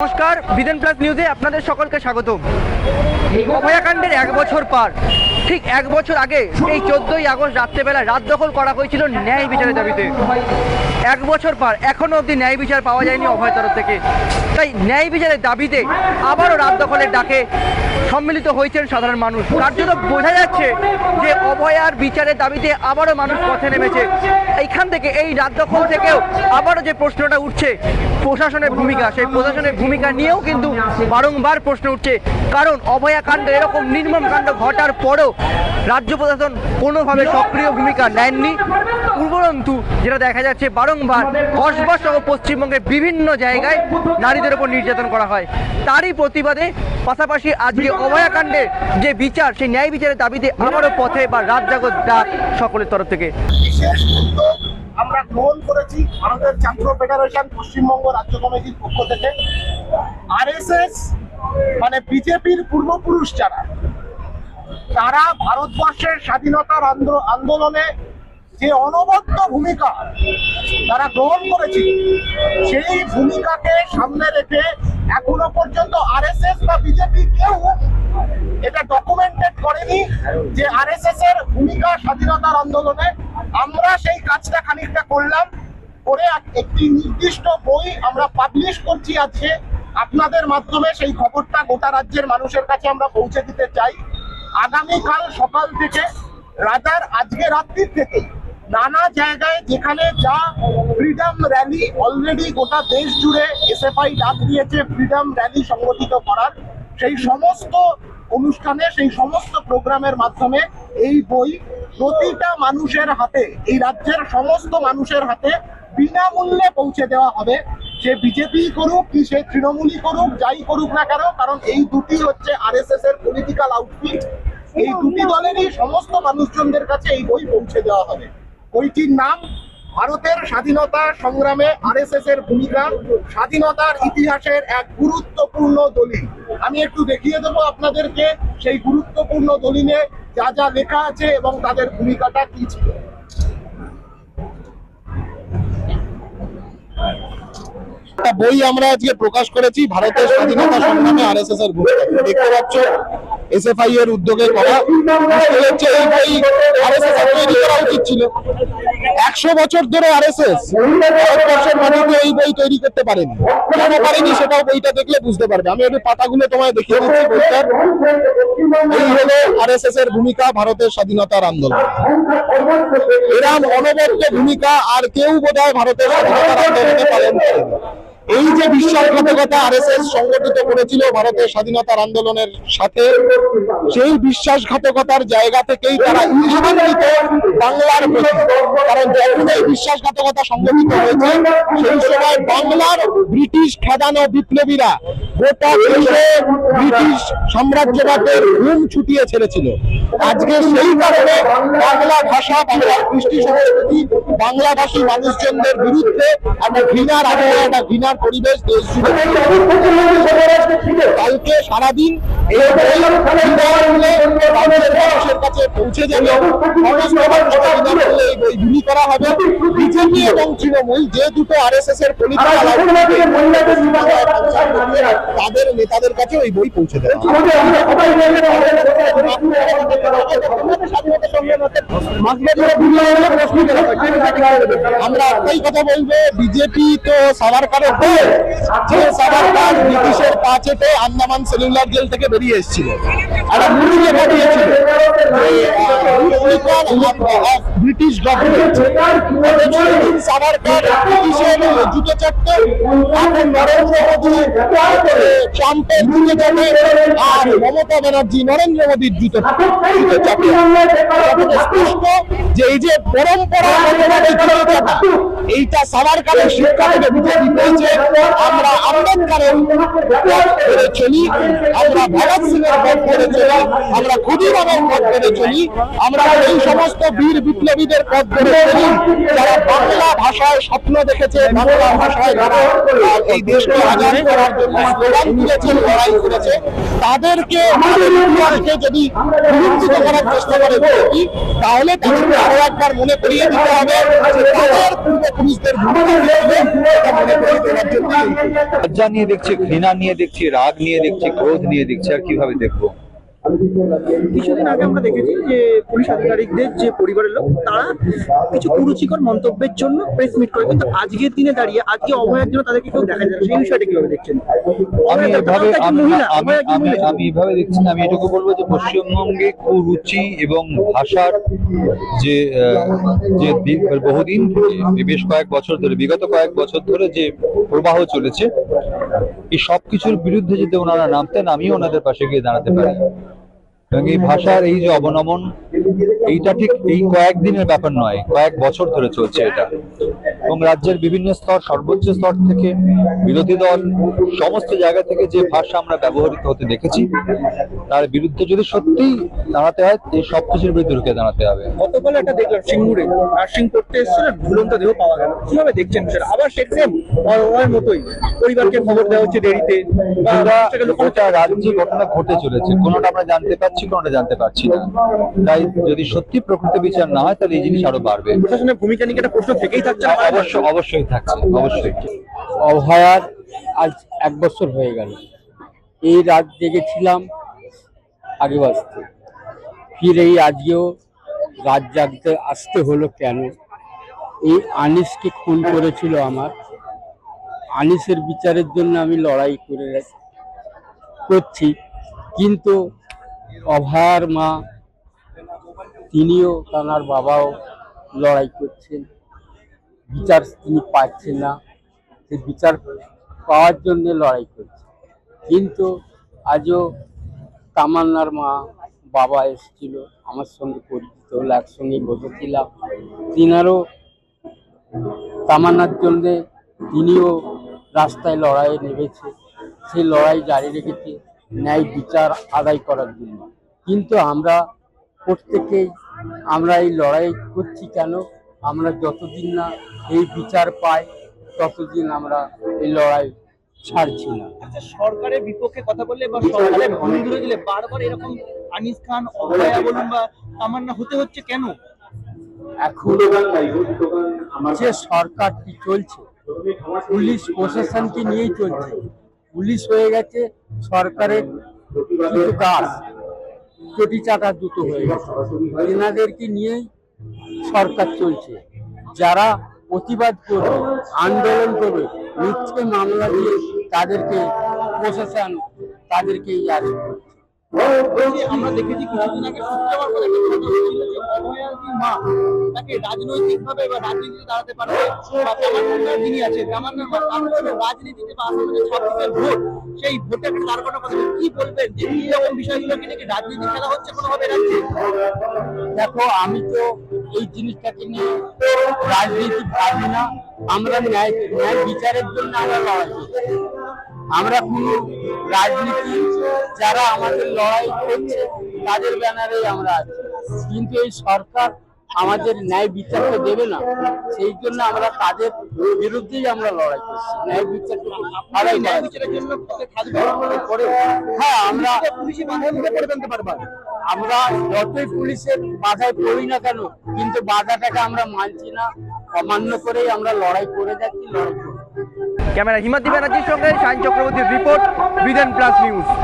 নমস্কার, বিদেন প্লাস নিউজে আপনাদের সকলকে স্বাগত। অভয়াকাণ্ডের 1 বছর পার, ঠিক 1 বছর আগে এই 14ই আগস্ট রাত্রেবেলা রাত দখল করা হয়েছিল ন্যায় বিচারের দাবিতে। 1 বছর পার, এখনো অবধি ন্যায় বিচার পাওয়া যায়নি অভয় তরফ থেকে। তাই ন্যায় বিচারের দাবিতে আবারও রাত দখলের ডাকে সম্মিলিত হয়েছেন সাধারণ মানুষ। তার জন্য বোঝা যাচ্ছে যে অভয়ার বিচারের দাবিতে আবারও মানুষ পথে নেমেছে। এইখান থেকে, এই রাত দখল থেকেও আবারও যে প্রশ্নটা উঠছে প্রশাসনের ভূমিকা, সেই প্রশাসনের ভূমিকা নিয়েও কিন্তু বারংবার প্রশ্ন উঠছে। কারণ অভয়াকাণ্ড, এরকম নির্মম কাণ্ড ঘটার পরও রাজ্য প্রশাসন কোনোভাবে সক্রিয় ভূমিকা নেননি। উপরন্তু যেটা দেখা যাচ্ছে, বারংবার কসবা সহ পশ্চিমবঙ্গের বিভিন্ন জায়গায় নারীদের উপর নির্যাতন করা হয়। তারই প্রতিবাদে পাশাপাশি আজকে অভয়াকাণ্ডের যে বিচার, সেই ন্যায় বিচারের দাবিতে আবারও পথে বা রাত জাগর ডাক সকলের তরফ থেকে। আমরা গ্রহণ করেছি ভারতের ছাত্র ফেডারেশন পশ্চিমবঙ্গ রাজ্য কমিটির পক্ষ থেকে। আরএসএস মানে বিজেপির পূর্বপুরুষ যারা, তারা ভারতবর্ষের স্বাধীনতার আন্দোলনে যে অনবদ্য ভূমিকা তারা গ্রহণ করেছিল, সেই ভূমিকাকে সামনে রেখে এখনো পর্যন্ত আরএসএস বা বিজেপি কেউ এটা ডকুমেন্টেড করেনি যে আরএসএস এর ভূমিকা স্বাধীনতার আন্দোলনে। আমরা সেই কাজটা খানিকটা করলাম, করে একটি নির্দিষ্ট বই আমরা পাবলিশ করছি আজকে আপনাদের মাধ্যমে। সেই খবরটা গোটা রাজ্যের মানুষের কাছে আমরা পৌঁছে দিতে চাই। আগামীকাল সকাল থেকে, রাজার আজকে রাত্রির থেকে নানা জায়গায় যেখানে যা ফ্রিডম র্যালি, অলরেডি গোটা দেশ জুড়ে এসএফআই ডাক দিয়েছে ফ্রিডম র্যালি সংগঠিত করার, সেই সমস্ত অনুষ্ঠানে, সেই সমস্ত প্রোগ্রামের মাধ্যমে এই বই প্রতিটা মানুষের হাতে, এই রাজ্যের সমস্ত মানুষের হাতে বিনামূল্যে পৌঁছে দেওয়া হবে। সে বিজেপি করুক কি সে তৃণমূলই করুক, যাই করুক না কেন, কারণ এই দুটি হচ্ছে আরএসএস এর পলিটিক্যাল আউটফিট। এই দুটি দলেরই সমস্ত মানুষজনদের কাছে এই বই পৌঁছে দেওয়া হবে। বইটির নাম ভারতের স্বাধীনতা সংগ্রামে আরএসএস এর ভূমিকা, স্বাধীনতার ইতিহাসের এক গুরুত্বপূর্ণ দলিল। আমি একটু দেখিয়ে দেবো আপনাদেরকে সেই গুরুত্বপূর্ণ দলিলে যা যা লেখা আছে এবং তাদের ভূমিকাটা কি ছিল। একটা বই আমরা আজকে প্রকাশ করেছি, ভারতের স্বাধীনতা সংগ্রামে আরএসএস এর ভূমিকা। দেখতে পাচ্ছ এসএফআই এর উদ্যোগে করা। এই বই আরএসএস এর তৈরি করা উচিত ছিল। 100 বছর ধরে আরএসএস ভারতবর্ষের মাটিতে এই বই তৈরি করতে পারেনি। কেন পারেনি সেটাও বইটা দেখলে বুঝতে পারবে। আমি একটু পাতাগুলো তোমায় দেখিয়ে দিচ্ছি বইটার। এই হলো আরএসএস এর ভূমিকা ভারতের স্বাধীনতার আন্দোলন। এরকম অনবদ্য ভূমিকা আর কেউ বোধহয় ভারতের স্বাধীনতার আন্দোলনে পালন করেনি। এই যে বিশ্বাসঘাতকতা আরএসএস সংগঠিত করেছিল ভারতের স্বাধীনতার আন্দোলনের সাথে, সেই বিশ্বাসঘাতকতার জায়গা থেকেই তারা ঈর্ষান্বিত বাংলার প্রতি। কারণ যখন এই বিশ্বাসঘাতকতা সংগঠিত হয়েছে, সেই সময় বাংলার ব্রিটিশ খেদানো বিপ্লবীরা গোটা দেশে ব্রিটিশ সাম্রাজ্যবাদের ঘুম ছুটিয়ে ছেড়েছিল। আজকে সেই কারণে বাংলা ভাষা, বাংলার কৃষ্টি সংস্কৃতি, বাংলাভাষী মানুষজনদের বিরুদ্ধে একটা ঘৃণার আবহাওয়া, একটা ঘৃণার পরিবেশ দেশ জুড়ে। কালকে সারাদিন এই মানুষের কাছে পৌঁছে যাবে, এই বই বিলি করা হবে। বিজেপি এবং তৃণমূল, যে দুটো আরএসএস এর পলিটিক্যাল তাদের নেতাদের কাছে ওই বই পৌঁছে দেবে। আমরা একটাই কথা বলবো, বিজেপি তো সাভারকারের ভয়, যে সাভারকার ব্রিটিশের কাছেতে আন্দামান সেলুলার জেল থেকে বেরিয়ে এসেছিল, একটা মুভিকে পাঠিয়েছিল ব্রিটিশ গভর্নমেন্ট। সাভারকার ব্রিটিশের জুতো চাটতে, এখন নরেন্দ্র মোদী ট্রাম্পের জুতো চাটে, আর মমতা ব্যানার্জি নরেন্দ্র মোদীর জুতো চাটে। স্পষ্ট যে এই যে পরম্পরা, এইটা সাভারকারের শিক্ষা থেকে বিজেপি পেয়েছে। আমরা আম্বেদকারের করে চলি, আমরা ভগৎ সিং এর পথ করে চলি, আমরা ক্ষুদিরামের পথ করে চলি, আমরা এই সমস্ত বীর বিপ্লবীদের পথ করে চলি যারা বাংলা ভাষায় স্বপ্ন দেখেছে, বাংলা ভাষায় যারা এই দেশকে আজাদ করার জন্য স্লোগান তুলেছেন, লড়াই করেছে, তাদেরকে আমাদের ইতিহাসকে যদি বিলুপ্ত করার চেষ্টা করে থাকি, তাহলে তাদেরকে আরো একবার মনে করিয়ে দিতে হবে যে তাদের পূর্বপুরুষদের ভূমিকা এটা মনে করিয়ে দেওয়ার জন্য। লজ্জা নিয়ে দেখছি, ঘৃণা নিয়ে দেখছি, রাগ নিয়ে দেখছি, ক্রোধ নিয়ে দেখছি, আর কিভাবে দেখবো? কিছুদিন আগে আমরা দেখেছি যে পুলিশ আধিকারিকদের যে পরিবারের লোক তারা কিছু কুরুচিকর মন্তব্যের জন্য প্রেস মিট করে, কিন্তু আজকের দিনে দাঁড়িয়ে আজকে অভয়ার জন্য তাদেরকে কেউ দেখা যায়, সেই বিষয়টা কিভাবে দেখছেন? আমি এভাবে দেখছি না। আমি এটুকু বলবো যে পশ্চিমবঙ্গে কুরুচি এবং ভাষার যে বহুদিন ধরে, বেশ কয়েক বছর ধরে, বিগত কয়েক বছর ধরে যে প্রবাহ চলেছে, এই সবকিছুর বিরুদ্ধে যদি ওনারা নামতেন, আমিও ওনাদের পাশে গিয়ে দাঁড়াতে পারি। এবং এই ভাষার এই যে অবনমন, এইটা ঠিক এই কয়েকদিনের ব্যাপার নয়, কয়েক বছর ধরে চলছে এটা। এবং রাজ্যের বিভিন্ন স্তর, সর্বোচ্চ স্তর থেকে বিরোধী দল, সমস্ত জায়গা থেকে যে ভাষা আমরা ব্যবহৃত হতে দেখেছি, তার বিরুদ্ধে যদি সত্যিই দাঁড়াতে হয়, এই সবকিছুর বিরুদ্ধে রুখে দাঁড়াতে হবে। গতকাল একটা দেখলাম সিঙ্গুরে নার্সিং করতে এসেছিলেন, ঝুলন্ত দেহ পাওয়া গেল, কিভাবে দেখছেন সেটা? আবার সেম ওর মতোই পরিবারকে খবর দেওয়া হচ্ছে দেরিতে, গোটা রাজ্যে ঘটনা ঘটে চলেছে, কোনোটা আমরা জানতে পারছি, কোনোটা জানতে পারছি না। তাই যদি সত্যি প্রকৃত বিচার না হয়, তাহলে এই জিনিস আরো বাড়বে। প্রশাসনের ভূমিকা নিয়ে একটা প্রশ্ন থেকেই থাকছে। অবশ্যই থাকছে, অবশ্যই। অভয়ার আজ 1 বছর হয়ে গেল। এই রাত জেগেছিলাম আগে বাঁচতে, ফির এই আজকেও রাত জাগতে আসতে হলো কেন? এই আনিসকে খুন করেছিল আমার, আনিসের বিচারের জন্য আমি লড়াই করছি, কিন্তু অভয়ার মা, তিনিও তার বাবাও লড়াই করছেন, বিচার তিনি পাচ্ছেন না, সে বিচার পাওয়ার জন্য লড়াই করছে। কিন্তু আজও তামান্নার মা বাবা এসেছিল, আমার সঙ্গে পরিচিত হলো, একসঙ্গে বসেছিলাম, তিনারও তামান্নার জন্যে তিনিও রাস্তায় লড়াইয়ে নেমেছে, সেই লড়াই জারি রেখেছে ন্যায় বিচার আদায় করার জন্য। কিন্তু আমরা প্রত্যেকেই আমরা এই লড়াই করছি কেন? আমরা যতদিন না এই বিচার পাই, ততদিন আমরা এই লড়াই ছাড়ছি না। আচ্ছা, সরকারের বিপক্ষে কথা বললে বা সরকারের বন্ধুরা দিলে বারবার এরকম আনিস খান, অভয়া বলুন বা তামান্না হতে হচ্ছে কেন? এখন যে সরকারটি চলছে, পুলিশ প্রশাসনকে নিয়েই চলছে। পুলিশ হয়ে গেছে সরকারের কিছু গাছ, চটি চাটা দুটো হয়ে গেছে, এনাদেরকে নিয়েই সরকার চলছে। যারা প্রতিবাদ করবে, আন্দোলন করবে, মিথ্যে মামলা দিয়ে তাদেরকে প্রশাসন তাদেরকে আমরা দেখেছি কিছুদিন আগে শুক্রবার পরে একটা ঘটনা হচ্ছিল যে অভয়ার যে মা, তাকে রাজনৈতিক ভাবে বা রাজনীতিতে দাঁড়াতে পারবে, বা তামান্নার যিনি আছে, তামান্নার মা, তার হচ্ছে রাজনীতিতে বা আসামে যে 26-এর ভোট, সেই ভোটে একটা দাঁড় করানোর কথা। কি বলবেন যে এইরকম বিষয়গুলোকে নাকি রাজনীতি খেলা হচ্ছে কোনোভাবে রাজ্যে? দেখো, আমি তো এই জিনিসটাকে নিয়ে রাজনীতি ভাবি না। আমরা ন্যায় বিচারের জন্য আমরা লড়াই করছি। আমরা কোনো রাজনীতি, যারা আমাদের লড়াই করছে তাদের ব্যানারেই আমরা আছি, কিন্তু এই সরকার আমাদের ন্যায় বিচারটা দেবে না, সেই জন্য আমরা তাদের বিরুদ্ধেই আমরা লড়াই করছি। ন্যায় বিচারটা ন্যায় বিচারের জন্য থাকবে। হ্যাঁ, আমরা পুলিশি বাধা দিতে পারবেন তো বারবার। আমরা যতই পুলিশের বাধায় পড়ি না কেন, কিন্তু বাধাটাকে আমরা মানছি না, অমান্য করেই আমরা লড়াই করে যাচ্ছি, লড়াই করছি। ক্যামেরা হিমাদ্রি ব্যানার্জির সঙ্গে শাহিন চক্রবর্তীর রিপোর্ট, বিধান প্লাস নিউজ।